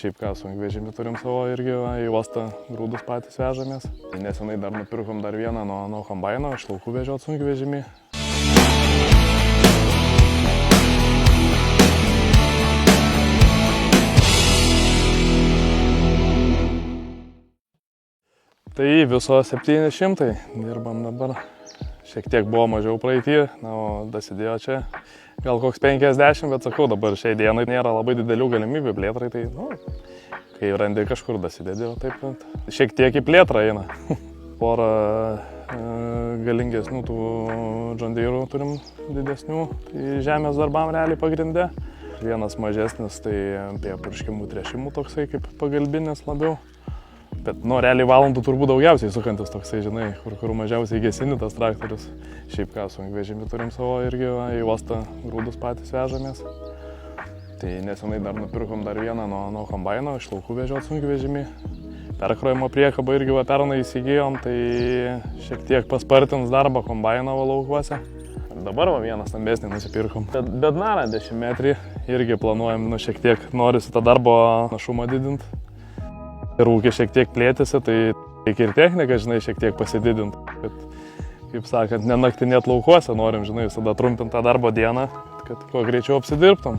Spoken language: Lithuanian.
Šiaip ką, sunkvežimį turim savo irgi, į uostą grūdus patys vežamės. Nesenai dar nupirkom dar vieną nuo kombaino, iš laukų vežiot sunkvežimį. Tai viso 700 dirbam dabar. Šiek tiek buvo mažiau praeitį, o dasidėjo čia gal koks 50, bet sakau, dabar šiai dienai nėra labai didelių galimybių plėtrai, tai kai randi kažkur dasidėdėjo, taip, šiek tiek į plėtrą eina. Porą galingesnių tų John Deere'ų turim didesnių, tai žemės darbam realiai pagrinde. Vienas mažesnis, tai apie purškimų tręšimų toksai kaip pagalbinis labiau. Bet, realiai valandų turbūt daugiausiai sukantis toksai, žinai, kur mažiausiai gesini tas traktorius. Šiaip ką, sunkvežimį turim savo irgi, į uostą grūdus patys vežamės. Tai nesenai dar nupirkom dar vieną nuo kombaino, iš laukų vežiot sunkvežimį. Perkrojimo priekabą irgi pernai įsigijom, tai šiek tiek paspartins darbą kombaino laukuose. Dabar vieną stambesnį nusipirkom. Bednarą 10 metrį irgi planuojam, šiek tiek norisi tą darbo našumą didinti. Ir ūkis šiek tiek plėtėsi, tai reikia ir techniką, žinai, šiek tiek pasididinti. Bet, kaip sakant, nenaktinėt laukuose norim, žinai, visada trumpinti tą darbo dieną, kad kuo greičiau apsidirbtum.